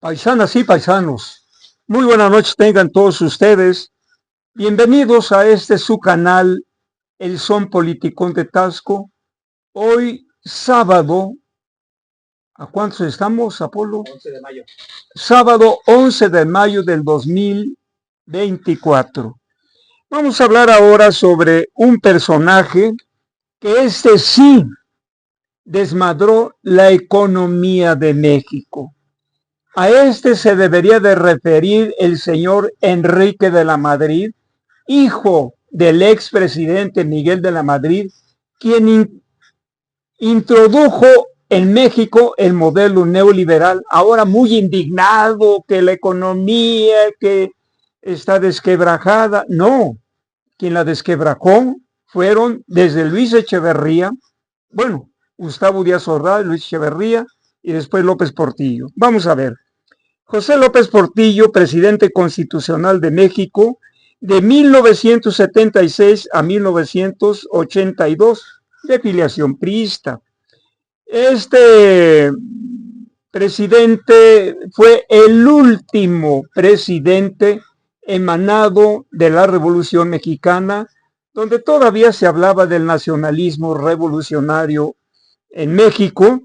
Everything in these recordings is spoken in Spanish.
Paisanas y paisanos, muy buenas noches tengan todos ustedes. Bienvenidos a este su canal, El Son Politicón de Tasco. Hoy sábado, ¿a cuántos estamos, Apolo? 11 de mayo. Sábado 11 de mayo del 2024. Vamos a hablar ahora sobre un personaje que sí desmadró la economía de México. A se debería de referir el señor Enrique de la Madrid, hijo del expresidente Miguel de la Madrid, quien introdujo en México el modelo neoliberal, ahora muy indignado que la economía que está desquebrajada. No, quien la desquebrajó fueron desde Luis Echeverría, bueno, Gustavo Díaz Ordaz, Luis Echeverría y después López Portillo. Vamos a ver. José López Portillo, presidente constitucional de México, de 1976 a 1982, de filiación priista. Este presidente fue el último presidente emanado de la Revolución Mexicana, donde todavía se hablaba del nacionalismo revolucionario en México,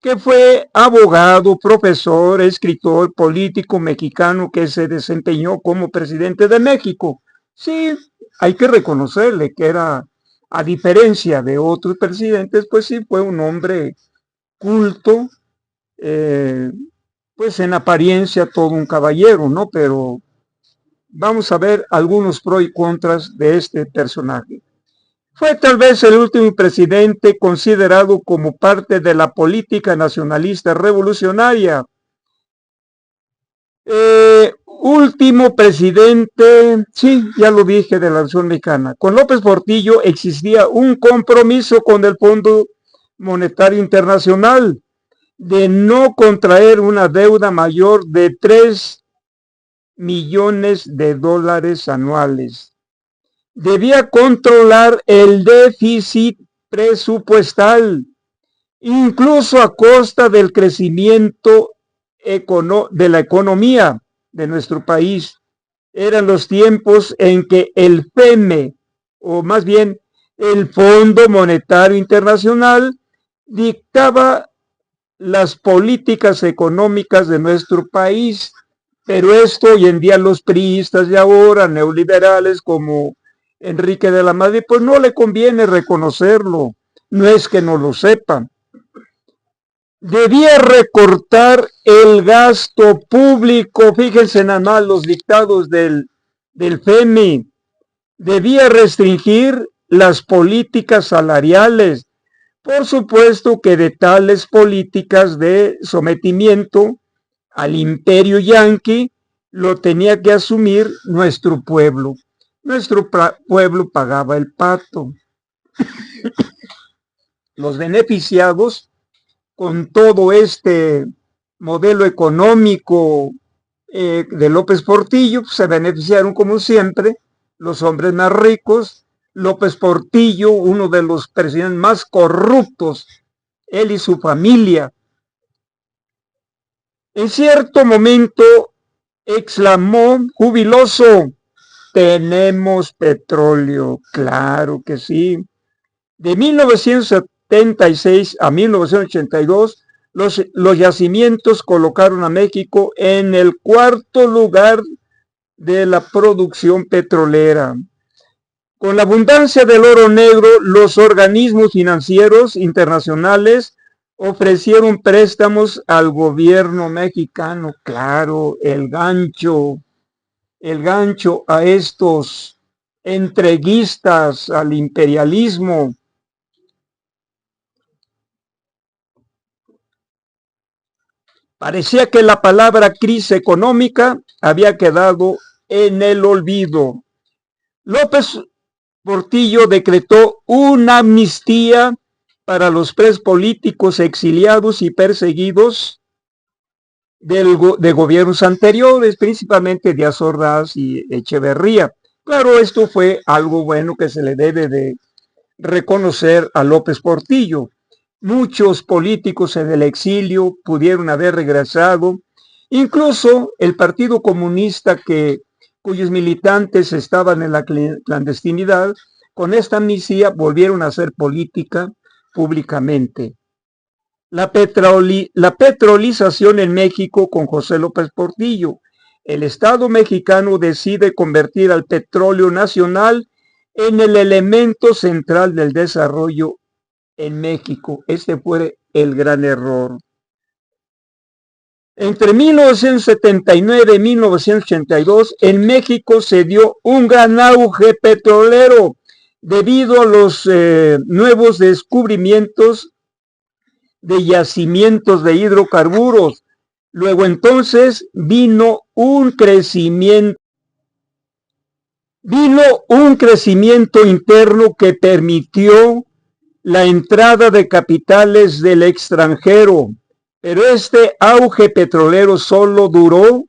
que fue abogado, profesor, escritor, político mexicano que se desempeñó como presidente de México. Sí, hay que reconocerle que era, a diferencia de otros presidentes, pues sí fue un hombre culto, pues en apariencia todo un caballero, ¿no? Pero vamos a ver algunos pros y contras de este personaje. Fue tal vez el último presidente considerado como parte de la política nacionalista revolucionaria. Último presidente, sí, ya lo dije, de la Revolución Mexicana. Con López Portillo existía un compromiso con el Fondo Monetario Internacional de no contraer una deuda mayor de 3 millones de dólares anuales. Debía controlar el déficit presupuestal, incluso a costa del crecimiento de la economía de nuestro país. Eran los tiempos en que el FME, o más bien el Fondo Monetario Internacional, dictaba las políticas económicas de nuestro país. Pero esto hoy en día los priistas de ahora, neoliberales como Enrique de la Madrid, pues no le conviene reconocerlo, no es que no lo sepan. Debía recortar el gasto público, fíjense nada más los dictados del FMI, debía restringir las políticas salariales, por supuesto que de tales políticas de sometimiento al imperio yanqui lo tenía que asumir nuestro pueblo. Nuestro pueblo pagaba el pato. Los beneficiados con todo este modelo económico de López Portillo, pues, se beneficiaron como siempre los hombres más ricos. López Portillo, uno de los presidentes más corruptos, él y su familia. En cierto momento exclamó jubiloso: tenemos petróleo. Claro que sí. De 1976 a 1982, los yacimientos colocaron a México en el cuarto lugar de la producción petrolera. Con la abundancia del oro negro, los organismos financieros internacionales ofrecieron préstamos al gobierno mexicano. Claro, el gancho a estos entreguistas al imperialismo. Parecía que la palabra crisis económica había quedado en el olvido. López Portillo decretó una amnistía para los presos políticos exiliados y perseguidos de gobiernos anteriores, principalmente Díaz Ordaz y Echeverría. Claro, esto fue algo bueno que se le debe de reconocer a López Portillo. Muchos políticos en el exilio pudieron haber regresado Incluso el Partido Comunista, cuyos militantes estaban en la clandestinidad, con esta amnistía volvieron a hacer política públicamente. La petrolización en México con José López Portillo. El Estado mexicano decide convertir al petróleo nacional en el elemento central del desarrollo en México. Este fue el gran error. Entre 1979 y 1982, en México se dio un gran auge petrolero debido a los nuevos descubrimientos de yacimientos de hidrocarburos. Luego entonces vino un crecimiento interno que permitió la entrada de capitales del extranjero, pero este auge petrolero solo duró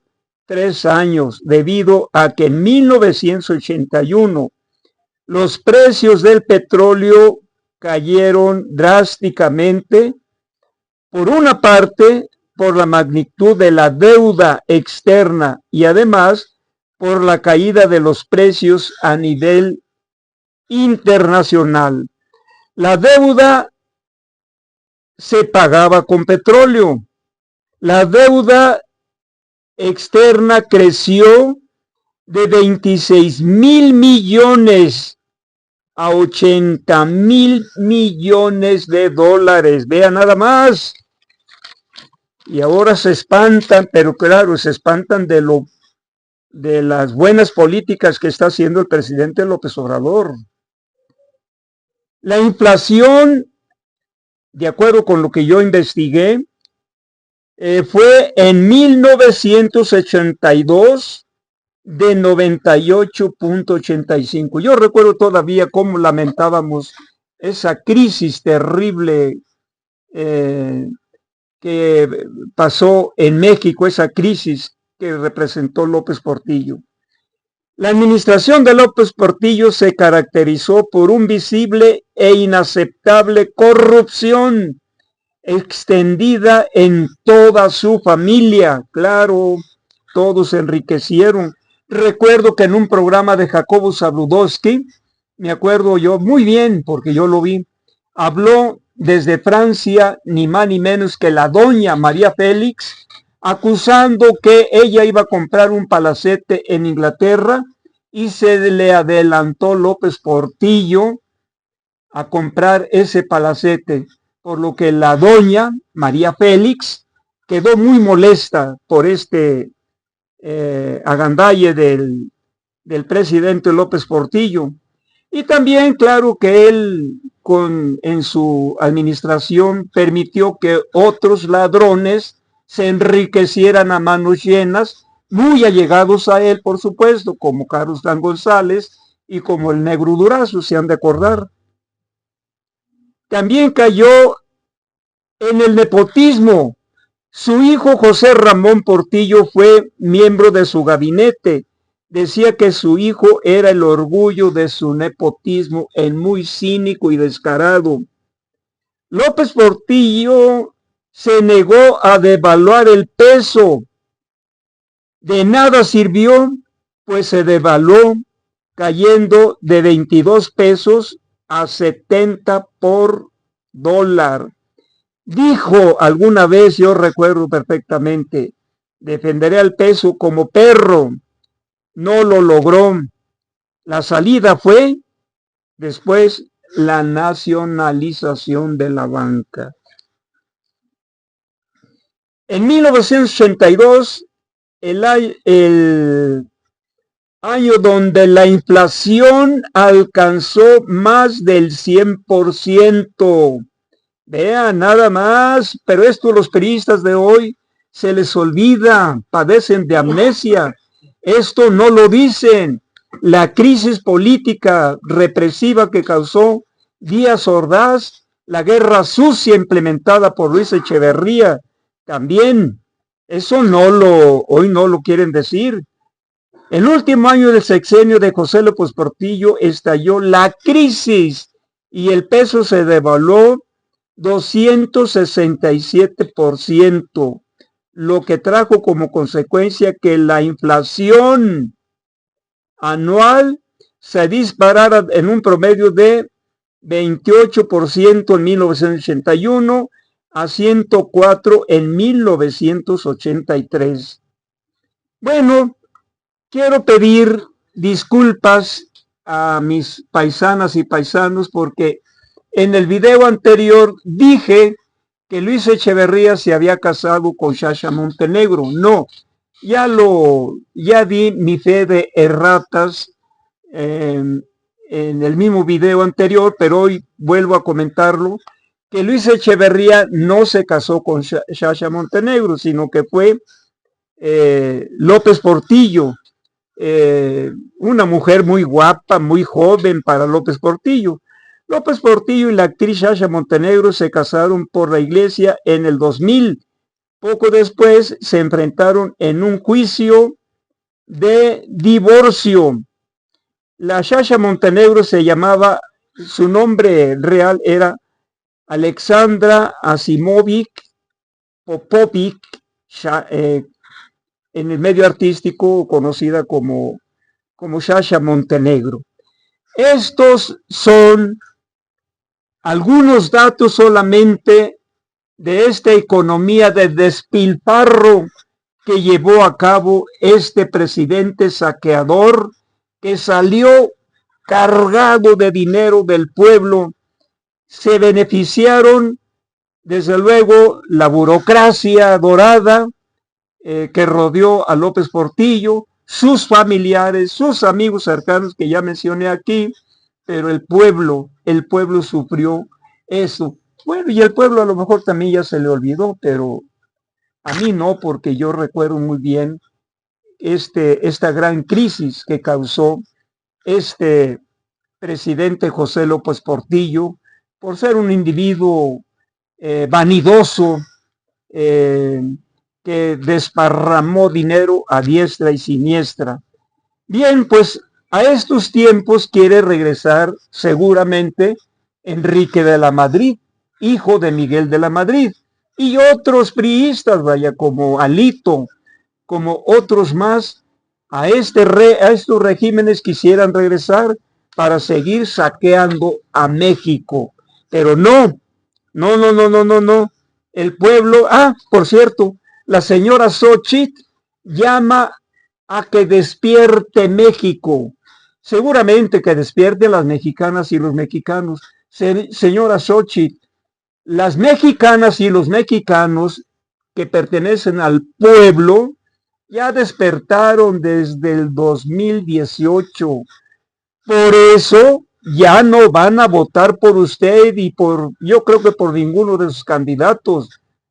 3 años, debido a que en 1981 los precios del petróleo cayeron drásticamente, por una parte, por la magnitud de la deuda externa y además por la caída de los precios a nivel internacional. La deuda se pagaba con petróleo. La deuda externa creció de 26,000 millones a 80,000 millones de dólares. Vean nada más. Y ahora se espantan, pero claro, se espantan de las buenas políticas que está haciendo el presidente López Obrador. La inflación, de acuerdo con lo que yo investigué, fue en 1982 de 98.85. Yo recuerdo todavía cómo lamentábamos esa crisis terrible que pasó en México, esa crisis que representó López Portillo. La administración de López Portillo se caracterizó por un visible e inaceptable corrupción extendida en toda su familia. Claro, todos se enriquecieron. Recuerdo que en un programa de Jacobo Zabludowski, me acuerdo yo muy bien porque yo lo vi, habló desde Francia ni más ni menos que la doña María Félix, acusando que ella iba a comprar un palacete en Inglaterra y se le adelantó López Portillo a comprar ese palacete, por lo que la doña María Félix quedó muy molesta por este agandalle del presidente López Portillo. Y también, claro, que él en su administración permitió que otros ladrones se enriquecieran a manos llenas, muy allegados a él, por supuesto, como Carlos Dan González y como el Negro Durazo, se han de acordar. También cayó en el nepotismo. Su hijo José Ramón Portillo fue miembro de su gabinete. Decía que su hijo era el orgullo de su nepotismo, el muy cínico y descarado. López Portillo se negó a devaluar el peso. De nada sirvió, pues se devaluó, cayendo de 22 pesos a 70 por dólar. Dijo alguna vez, yo recuerdo perfectamente, defenderé al peso como perro. No lo logró. La salida fue después la nacionalización de la banca. En 1982, el año donde la inflación alcanzó más del 100%. Vean, nada más, pero esto los periodistas de hoy se les olvida, padecen de amnesia. Esto no lo dicen. La crisis política represiva que causó Díaz Ordaz, la guerra sucia implementada por Luis Echeverría, también, eso hoy no lo quieren decir. El último año del sexenio de José López Portillo estalló la crisis y el peso se devaluó 267%. lo que trajo como consecuencia que la inflación anual se disparara en un promedio de 28% en 1981 a 104 en 1983. Bueno, quiero pedir disculpas a mis paisanas y paisanos porque en el video anterior dije que Luis Echeverría se había casado con Sasha Montenegro. No, ya di mi fe de erratas en el mismo video anterior, pero hoy vuelvo a comentarlo, que Luis Echeverría no se casó con Sasha Montenegro, sino que fue López Portillo, una mujer muy guapa, muy joven para López Portillo. López Portillo y la actriz Sasha Montenegro se casaron por la iglesia en el 2000. Poco después se enfrentaron en un juicio de divorcio. La Sasha Montenegro se llamaba, su nombre real era Alexandra Asimovic Popovic, en el medio artístico conocida como Sasha Montenegro. Estos son algunos datos solamente de esta economía de despilfarro que llevó a cabo este presidente saqueador que salió cargado de dinero del pueblo. Se beneficiaron, desde luego, la burocracia dorada que rodeó a López Portillo, sus familiares, sus amigos cercanos que ya mencioné aquí, pero el pueblo sufrió eso. Bueno, y el pueblo a lo mejor también ya se le olvidó, pero a mí no, porque yo recuerdo muy bien esta gran crisis que causó este presidente José López Portillo por ser un individuo vanidoso, que desparramó dinero a diestra y siniestra. Bien, pues a estos tiempos quiere regresar seguramente Enrique de la Madrid, hijo de Miguel de la Madrid, y otros priistas, vaya, como Alito, como otros más, a estos regímenes quisieran regresar para seguir saqueando a México. Pero no. El pueblo, por cierto, la señora Xochitl llama a que despierte México. Seguramente que despierten las mexicanas y los mexicanos. Señora Xochitl, las mexicanas y los mexicanos que pertenecen al pueblo ya despertaron desde el 2018. Por eso ya no van a votar por usted y yo creo que por ninguno de sus candidatos.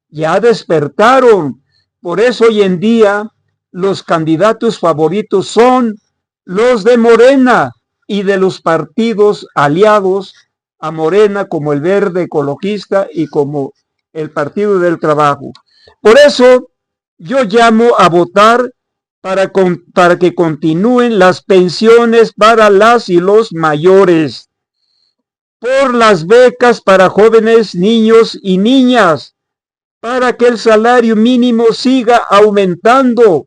Ya despertaron. Por eso hoy en día los candidatos favoritos son los de Morena y de los partidos aliados a Morena, como el Verde Ecologista y como el Partido del Trabajo. Por eso yo llamo a votar para que continúen las pensiones para las y los mayores, por las becas para jóvenes, niños y niñas, para que el salario mínimo siga aumentando.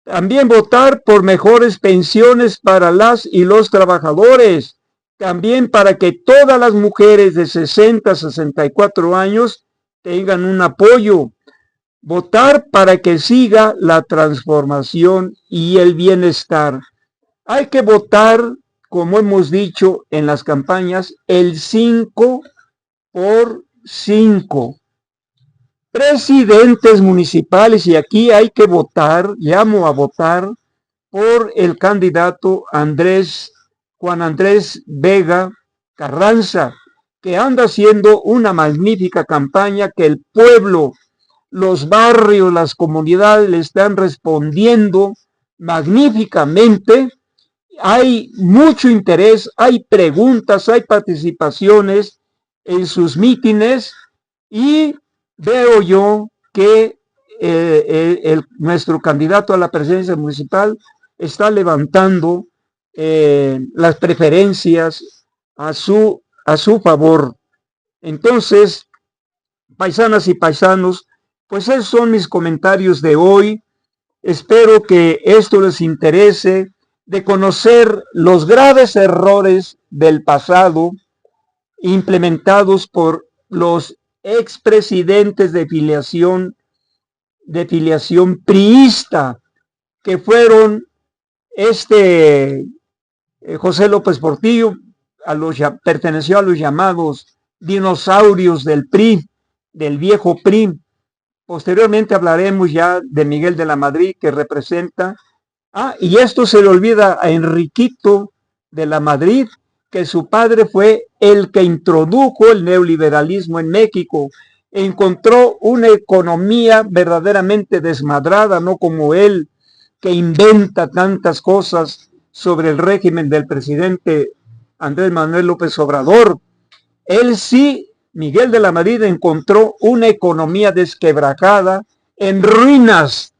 También votar por mejores pensiones para las y los trabajadores. También para que todas las mujeres de 60 a 64 años tengan un apoyo. Votar para que siga la transformación y el bienestar. Hay que votar, como hemos dicho en las campañas, el 5 por 5. Presidentes municipales, y aquí hay que votar, llamo a votar por el candidato Juan Andrés Vega Carranza, que anda haciendo una magnífica campaña que el pueblo, los barrios, las comunidades le están respondiendo magníficamente. Hay mucho interés, hay preguntas, hay participaciones en sus mítines y veo yo que nuestro candidato a la presidencia municipal está levantando las preferencias a su favor. Entonces, paisanas y paisanos, Pues esos son mis comentarios de hoy. Espero que esto les interese, de conocer los graves errores del pasado implementados por los expresidentes de filiación priista, que fueron José López Portillo, perteneció a los llamados dinosaurios del PRI, del viejo PRI. Posteriormente hablaremos ya de Miguel de la Madrid, que representa. Y esto se le olvida a Enriquito de la Madrid, que su padre fue el que introdujo el neoliberalismo en México. Encontró una economía verdaderamente desmadrada, no como él, que inventa tantas cosas sobre el régimen del presidente Andrés Manuel López Obrador. Él sí, Miguel de la Madrid, encontró una economía desquebrajada, en ruinas.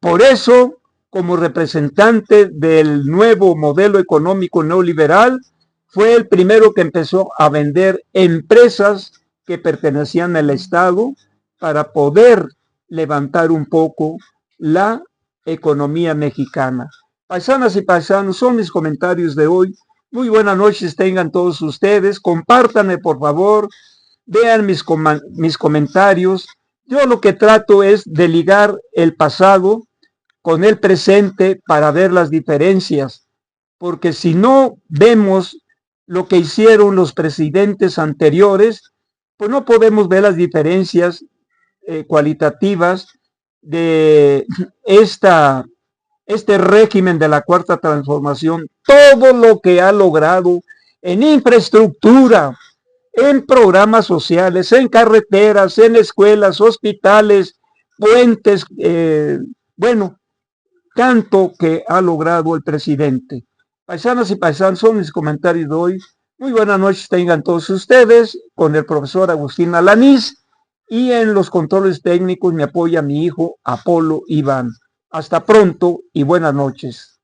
Por eso, como representante del nuevo modelo económico neoliberal, fue el primero que empezó a vender empresas que pertenecían al Estado para poder levantar un poco la economía mexicana. Paisanas y paisanos, son mis comentarios de hoy. Muy buenas noches tengan todos ustedes. Compártanme, por favor. Vean mis comentarios. Yo lo que trato es de ligar el pasado con el presente para ver las diferencias. Porque si no vemos lo que hicieron los presidentes anteriores, pues no podemos ver las diferencias cualitativas de este régimen de la Cuarta Transformación. Todo lo que ha logrado en infraestructura, en programas sociales, en carreteras, en escuelas, hospitales, puentes, tanto que ha logrado el presidente. Paisanas y paisanos, son mis comentarios de hoy. Muy buenas noches tengan todos ustedes, con el profesor Agustín Alanís, y en los controles técnicos me apoya mi hijo Apolo Iván. Hasta pronto y buenas noches.